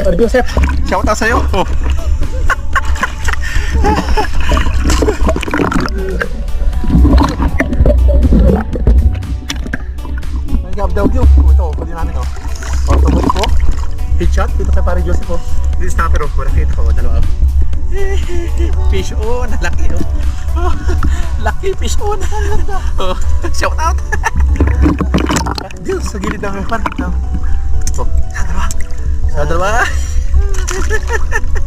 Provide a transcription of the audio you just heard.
Sir Joseph, shout out sa'yo. Oh. Nag-updaw view. Ito, pwede namin ito. Automatic po. Headshot dito kay pare Joseph po. This snapper po. Nakita ko, dalawa. Fish on, laki oh. Lucky fish on. Oh, shout out. Diyos, sa gilid ng par. Oh, sa dalawa. Sa dalawa.